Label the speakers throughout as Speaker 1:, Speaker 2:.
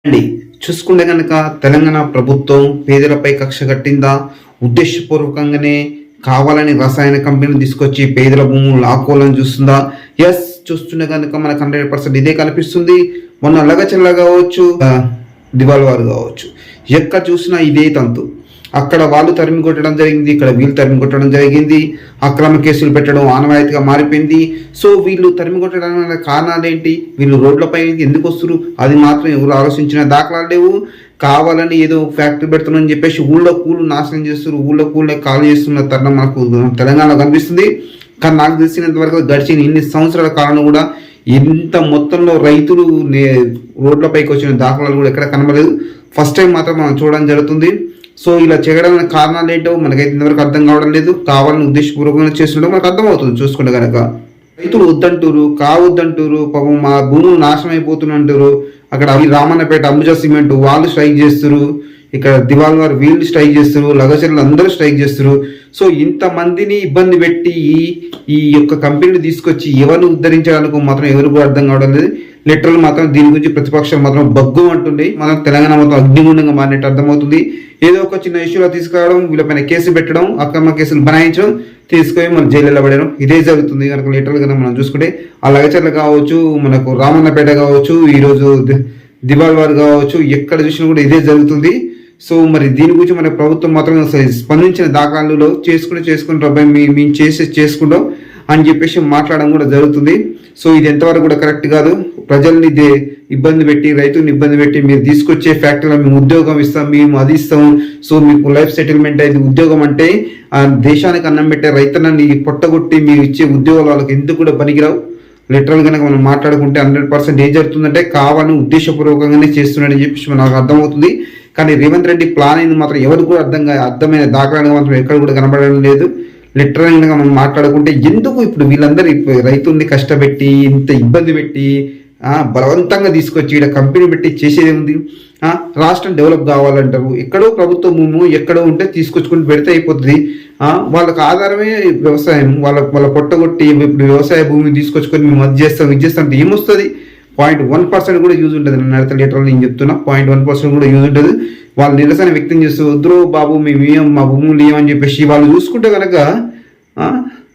Speaker 1: అండి చూసుకుంటే కనుక తెలంగాణ ప్రభుత్వం పేదలపై కక్ష కట్టిందా, ఉద్దేశపూర్వకంగానే కావాలని రసాయన కంపెనీలు తీసుకొచ్చి పేదల భూములు లాక్కోవాలని చూస్తుందా? ఎస్, చూస్తుండే కనుక మనకు 100% ఇదే కనిపిస్తుంది. మొన్న లగచల్ల కావచ్చు, దివాల్వారు కావచ్చు, ఎక్కడ చూసినా ఇదే తంతు. అక్కడ వాళ్ళు తరిమి కొట్టడం జరిగింది, ఇక్కడ వీళ్ళు తరిమి కొట్టడం జరిగింది. అక్రమ కేసులు పెట్టడం ఆనవాయితీగా మారిపోయింది. సో వీళ్ళు తరిమి కొట్టడం కారణాలు ఏంటి? వీళ్ళు రోడ్లపై ఎందుకు వస్తారు? అది మాత్రం ఎవరు ఆలోచించిన దాఖలాలు లేవు. కావాలని ఏదో ఫ్యాక్టరీ పెడుతున్నారని చెప్పేసి ఊళ్ళో కూలు నాశనం చేస్తారు, ఊళ్ళో కూలే ఖాళీ చేస్తున్న తరుణం మనకు తెలంగాణలో కనిపిస్తుంది. కానీ నాకు తెలిసినంత వరకు గడిచిన ఇన్ని సంవత్సరాల కాలంలో కూడా ఇంత మొత్తంలో రైతులు రోడ్లపైకి వచ్చిన దాఖలాలు కూడా ఎక్కడ కనబడలేదు. ఫస్ట్ టైం మాత్రం మనం చూడడం జరుగుతుంది. సో ఇలా చేయడానికి కారణాలు ఏంటో మనకైతే ఇంతవరకు అర్థం కావడం లేదు. కావాలని ఉద్దేశపూర్వకంగా చేస్తుంటే మనకు అర్థమవుతుంది. చూసుకుంటే కనుక రైతులు వద్దంటారు, కావద్దంటారు, పాపం మా భూములు నాశనం అయిపోతున్నంటారు. అక్కడ రామన్నపేట అంబుజా సిమెంట్ వాళ్ళు స్ట్రైక్ చేస్తారు, ఇక్కడ దివాల్వార్ వీళ్ళు స్ట్రైక్ చేస్తారు, లగచర్లు అందరూ స్ట్రైక్ చేస్తారు. సో ఇంతమందిని ఇబ్బంది పెట్టి ఈ యొక్క కంపెనీని తీసుకొచ్చి ఎవరిని ఉద్ధరించడానికి మాత్రం ఎవరు కూడా అర్థం కావడం లేదు. లిటరల్ మాత్రం దీని గురించి ప్రతిపక్షం మాత్రం బగ్గు అంటుంది. మనం తెలంగాణ మొత్తం అగ్నిగుండంగా మారినట్టు అర్థమవుతుంది. ఏదో ఒక చిన్న ఇష్యూలో తీసుకురావడం, వీళ్ళపైన కేసు పెట్టడం, అక్రమ కేసులు బనాయించడం, తీసుకొని మనం జైల్లో పడడం, ఇదే జరుగుతుంది. కనుక లిటరల్ గా మనం చూసుకుంటే ఆ లగచర్లు కావచ్చు, మనకు రామన్నపేట కావచ్చు, ఈరోజు దివాల్వార్ కావచ్చు, ఎక్కడ చూసినా కూడా ఇదే జరుగుతుంది. సో మరి దీని గురించి మన ప్రభుత్వం మాత్రం స్పందించిన దాఖలాలలో చేసుకుని రబ్బాయి మేము చేసుకుంటాం అని చెప్పేసి మాట్లాడడం కూడా జరుగుతుంది. సో ఇది ఎంతవరకు కూడా కరెక్ట్ కాదు. ప్రజల్ని ఇబ్బంది పెట్టి, రైతుని ఇబ్బంది పెట్టి మీరు తీసుకొచ్చే ఫ్యాక్టరీలో మేము ఉద్యోగం ఇస్తాం, మేము అది ఇస్తాం, సో మీకు లైఫ్ సెటిల్మెంట్ అయింది. ఉద్యోగం అంటే ఆ దేశానికి అన్నం పెట్టే రైతన్నని పొట్టగొట్టి మీరు ఇచ్చే ఉద్యోగాలు వాళ్ళకి ఎందుకు కూడా పనికిరావు. లిటరల్ కనుక మనం మాట్లాడుకుంటే 100% ఏం జరుగుతుందంటే కావాలని ఉద్దేశపూర్వకంగానే చేస్తున్నాడని చెప్పేసి మనకు అర్థమవుతుంది. కానీ రేవంత్ రెడ్డి ప్లాన్ అయింది మాత్రం ఎవరు కూడా అర్థమైన దాఖలాలు మాత్రం ఎక్కడ కూడా కనబడడం లేదు. లిటరల్ గా మనం మాట్లాడుకుంటే ఎందుకు ఇప్పుడు వీళ్ళందరూ రైతుల్ని కష్టపెట్టి ఇంత ఇబ్బంది పెట్టి బలవంతంగా తీసుకొచ్చి ఇక్కడ కంపెనీ పెట్టి చేసేది ఉంది. రాష్ట్రం డెవలప్ కావాలంటారు, ఎక్కడో ప్రభుత్వ భూము ఎక్కడో ఉంటే తీసుకొచ్చుకుని పెడితే అయిపోతుంది. వాళ్ళకి ఆధారమే వ్యవసాయం. వాళ్ళ పొట్టగొట్టి ఇప్పుడు వ్యవసాయ భూమిని తీసుకొచ్చుకొని మేము అది చేస్తాం ఇది చేస్తాం అంటే ఏమొస్తుంది? 0.1% కూడా యూజ్ ఉంటుంది. నన్ను అడిగితే లిటరల్ నేను చెప్తున్నా, 0.1% కూడా యూజ్ ఉంటుంది. వాళ్ళు నిరసన వ్యక్తం చేస్తూ వద్దు బాబు మేము మా భూములు ఏమని చెప్పేసి వాళ్ళు చూసుకుంటే కనుక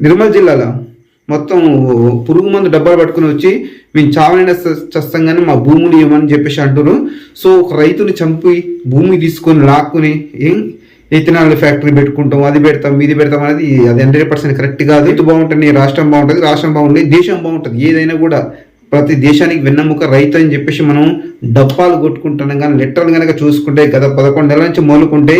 Speaker 1: నిర్మల్ జిల్లాలో మొత్తం పురుగు మందు డబ్బాలు పట్టుకుని వచ్చి మేము చావనైనా చస్తాం కానీ మా భూములు ఏమని చెప్పేసి అంటారు. సో ఒక రైతుని చంపి భూమి తీసుకొని లాక్కుని ఇథనాల్ ఫ్యాక్టరీ పెట్టుకుంటాం, అది పెడతాం ఇది పెడతాం అనేది అది 100% కరెక్ట్ కాదు. రైతు బాగుంటుంది, రాష్ట్రం బాగుంటుంది, రాష్ట్రం బాగుంటుంది, దేశం బాగుంటుంది. ఏదైనా కూడా ప్రతి దేశానికి వెన్నెముక రైతు అని చెప్పేసి మనం డబ్బాలు కొట్టుకుంటున్నాం. కానీ లిటరల్ కనుక చూసుకుంటే గత 11 నెలల నుంచి మొదలుకుంటే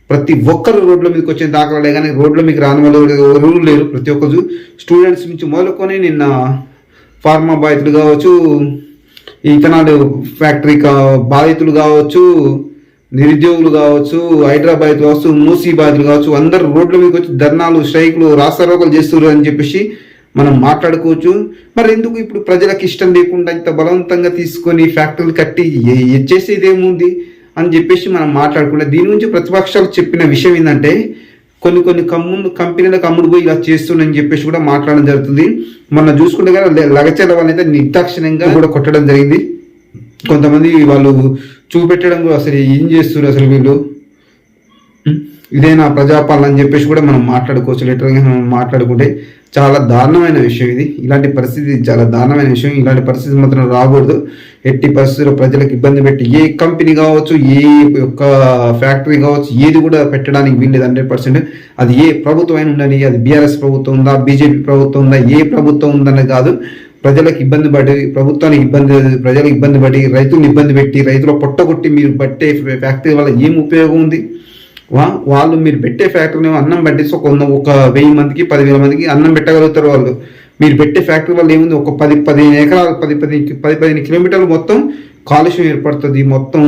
Speaker 1: ప్రతి ఒక్కరు రోడ్ల మీదకి వచ్చిన దాఖలాలే కానీ రోడ్ల మీకు రాని వాళ్ళు ఎవరు లేరు. ప్రతి ఒక్కరు స్టూడెంట్స్ నుంచి మొదలుకొని నిన్న ఫార్మా బాధితులు కావచ్చు, ఇథనాల్ ఫ్యాక్టరీ బాధితులు కావచ్చు, నిరుద్యోగులు కావచ్చు, హైదరాబాద్ కావచ్చు, మూసీ బాధితులు కావచ్చు, అందరు రోడ్ల మీదకి వచ్చి ధర్నాలు, స్ట్రైకులు, రాస్తారోకలు చేస్తున్నారు అని చెప్పేసి మనం మాట్లాడుకోవచ్చు. మరి ఎందుకు ఇప్పుడు ప్రజలకు ఇష్టం లేకుండా ఇంత బలవంతంగా తీసుకొని ఫ్యాక్టరీలు కట్టి చేసేది ఏముంది అని చెప్పేసి మనం మాట్లాడుకుంటే దీని గురించి ప్రతిపక్షాలు చెప్పిన విషయం ఏంటంటే కొన్ని కంపెనీలకు అమ్ముడు పోయి ఇలా చేస్తుందని చెప్పేసి కూడా మాట్లాడడం జరుగుతుంది. మొన్న చూసుకుంటే కదా లగచర్ల వాళ్ళైతే నిర్దాక్షిణ్యంగా కూడా కొట్టడం జరిగింది. కొంతమంది వాళ్ళు చూపెట్టడం కూడా అసలు ఏం చేస్తున్నారు, అసలు వీళ్ళు ఇదేనా ప్రజాపాలన అని చెప్పేసి కూడా మనం మాట్లాడుకోవచ్చు. లిటరల్గా మనం మాట్లాడుకుంటే చాలా దారుణమైన విషయం ఇది. ఇలాంటి పరిస్థితి చాలా దారుణమైన విషయం. ఇలాంటి పరిస్థితి మాత్రం రాకూడదు. ఎట్టి పరిస్థితుల్లో ప్రజలకు ఇబ్బంది పెట్టి ఏ కంపెనీ కావచ్చు, ఏ యొక్క ఫ్యాక్టరీ కావచ్చు, ఏది కూడా పెట్టడానికి వీల్లేదు 100%. అది ఏ ప్రభుత్వం అయినా ఉండని, అది బీఆర్ఎస్ ప్రభుత్వం ఉందా, బీజేపీ ప్రభుత్వం ఉందా, ఏ ప్రభుత్వం ఉందనే కాదు, ప్రజలకు ఇబ్బంది పడి, ప్రభుత్వానికి ఇబ్బంది, ప్రజలకు ఇబ్బంది పడి, రైతులను ఇబ్బంది పెట్టి, రైతుల పొట్టగొట్టి మీరు పట్టే ఫ్యాక్టరీ వల్ల ఏం ఉపయోగం ఉంది? వాళ్ళు మీరు పెట్టే ఫ్యాక్టరీని అన్నం పట్టిస్తే ఒక 1000 మందికి 10,000 మందికి అన్నం పెట్టగలుగుతారు వాళ్ళు. మీరు పెట్టే ఫ్యాక్టరీ వల్ల ఏముంది? ఒక 10 ఎకరాలు 10-15 కిలోమీటర్లు మొత్తం కాలుష్యం ఏర్పడుతుంది. మొత్తం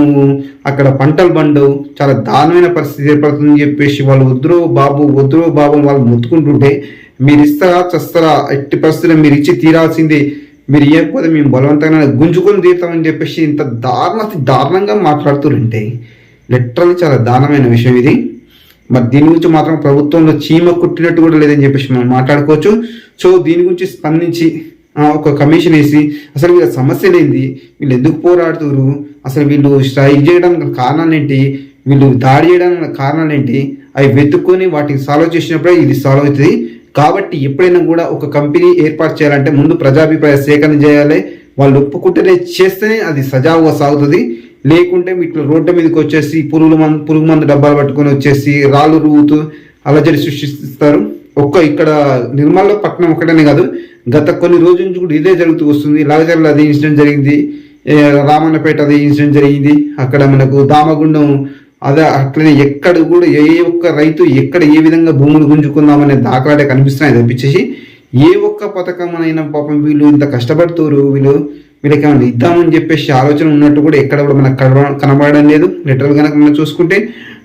Speaker 1: అక్కడ పంటలు బండవు, చాలా దారుణమైన పరిస్థితి ఏర్పడుతుందని చెప్పేసి వాళ్ళు వద్దురో బాబు వాళ్ళు మొత్తుకుంటుంటే మీరు ఇస్తారా చస్తారా, ఎట్టి పరిస్థితుల్లో మీరు ఇచ్చి తీరాల్సిందే, మీరు ఇవ్వకపోతే మేము బలవంతంగా గుంజుకొని తీరుతామని చెప్పేసి ఇంత దారుణంగా మాట్లాడుతుంటే లిటరల్ చాలా దారుణమైన విషయం ఇది. మరి దీని గురించి మాత్రం ప్రభుత్వంలో చీమ కుట్టినట్టు కూడా లేదని చెప్పేసి మనం మాట్లాడుకోవచ్చు. సో దీని గురించి స్పందించి ఒక కమిషన్ వేసి అసలు వీళ్ళ సమస్యలు ఏంది, వీళ్ళు ఎందుకు పోరాడుతున్నారు, అసలు వీళ్ళు స్ట్రైక్ చేయడానికి కారణాలు ఏంటి, వీళ్ళు దాడి చేయడానికి కారణాలు ఏంటి, అవి వెతుక్కొని వాటిని సాల్వ్ చేసినప్పుడే ఇది సాల్వ్ అవుతుంది. కాబట్టి ఎప్పుడైనా కూడా ఒక కంపెనీ ఏర్పాటు చేయాలంటే ముందు ప్రజాభిప్రాయ సేకరణ చేయాలి. వాళ్ళు ఒప్పుకుంటేనే చేస్తేనే అది సజావుగా సాగుతుంది. లేకుంటే వీటిలో రోడ్డు మీదకి వచ్చేసి పురుగు మందు డబ్బాలు పట్టుకొని వచ్చేసి రాళ్ళు రువ్వుతూ అలజడి సృష్టిస్తారు. ఇక్కడ నిర్మల్లో పట్టణం ఒకటనే కాదు, గత కొన్ని రోజుల నుంచి కూడా ఇదే జరుగుతూ వస్తుంది. లగచర్ల అది ఇన్సిడెంట్ జరిగింది, రామన్నపేట అది ఇన్సిడెంట్ జరిగింది, అక్కడ మనకు దామగుండం అదే అట్లనే ఎక్కడ కూడా ఏ ఒక్క రైతు ఎక్కడ ఏ విధంగా భూములు గుంజుకుందామనే దాఖలాటే కనిపిస్తున్నాయి తప్పించేసి ఏ ఒక్క పథకం అయినా పాపం వీళ్ళు ఇంత కష్టపడుతున్నారు, వీళ్ళకి ఏమైనా ఇద్దామని చెప్పేసి ఆలోచన ఉన్నట్టు కూడా ఎక్కడ కూడా మనకు కనబడడం లేదు. లిటరల్ కనుక మనం చూసుకుంటే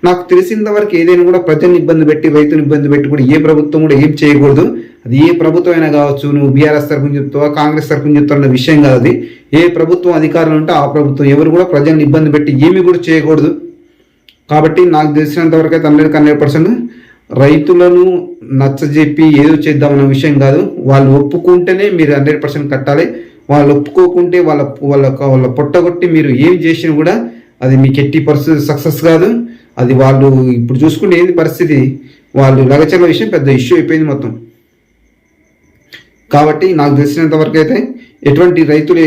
Speaker 1: నాకు తెలిసినంత వరకు ఏదైనా కూడా ప్రజల్ని ఇబ్బంది పెట్టి రైతుని ఇబ్బంది పెట్టి కూడా ఏ ప్రభుత్వం కూడా ఏం చేయకూడదు. అది ఏ ప్రభుత్వం అయినా కావచ్చు, నువ్వు బీఆర్ఎస్ తరఫున చెప్తావా కాంగ్రెస్ తరఫున చెప్తావు అన్న విషయం కాదు. అది ఏ ప్రభుత్వం అధికారులు ఉంటే ఆ ప్రభుత్వం ఎవరు కూడా ప్రజల్ని ఇబ్బంది పెట్టి ఏమి కూడా చేయకూడదు. కాబట్టి నాకు తెలిసినంత వరకు అయితే 100% రైతులను నచ్చజెప్పి ఏదో చేద్దామన్న విషయం కాదు. వాళ్ళు ఒప్పుకుంటేనే మీరు 100% కట్టాలి. వాళ్ళు ఒప్పుకోకుంటే వాళ్ళ పొట్టగొట్టి మీరు ఏం చేసినా కూడా అది మీకు ఎట్టి పరిస్థితి సక్సెస్ కాదు. అది వాళ్ళు ఇప్పుడు చూసుకుంటే ఏంది పరిస్థితి, వాళ్ళు లగచర్ల విషయం పెద్ద ఇష్యూ అయిపోయింది మొత్తం. కాబట్టి నాకు తెలిసినంత వరకు అయితే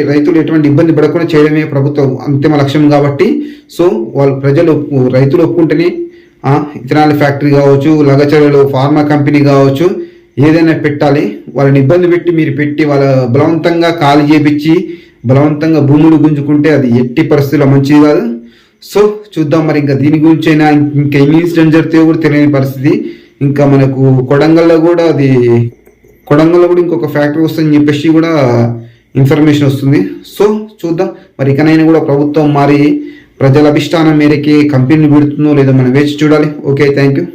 Speaker 1: రైతులు ఎటువంటి ఇబ్బంది పడకుండా చేయడమే ప్రభుత్వం అంతిమ లక్ష్యం. కాబట్టి సో రైతులు ఒప్పుకుంటేనే ఇథనాల్ ఫ్యాక్టరీ కావచ్చు, లగచర్లలో ఫార్మా కంపెనీ కావచ్చు, ఏదైనా పెట్టాలి. వాళ్ళని ఇబ్బంది పెట్టి మీరు పెట్టి వాళ్ళ బలవంతంగా ఖాళీ చేపించి బలవంతంగా భూములు గుంజుకుంటే అది ఎట్టి పరిస్థితుల్లో మంచిది కాదు. సో చూద్దాం మరి ఇంకా దీని గురించి అయినా ఇంకా ఎన్ని ఇన్సిడెంట్ జరిగితే కూడా తెలియని పరిస్థితి. ఇంకా మనకు కొడంగల్లో కూడా ఇంకొక ఫ్యాక్టరీ వస్తుందని చెప్పేసి కూడా ఇన్ఫర్మేషన్ వస్తుంది. సో చూద్దాం మరి ఇకనైనా కూడా ప్రభుత్వం మారి ప్రజల అభిష్టానం మేరకి కంపెనీలు పెడుతుందో లేదో మనం వేచి చూడాలి. Okay, thank you.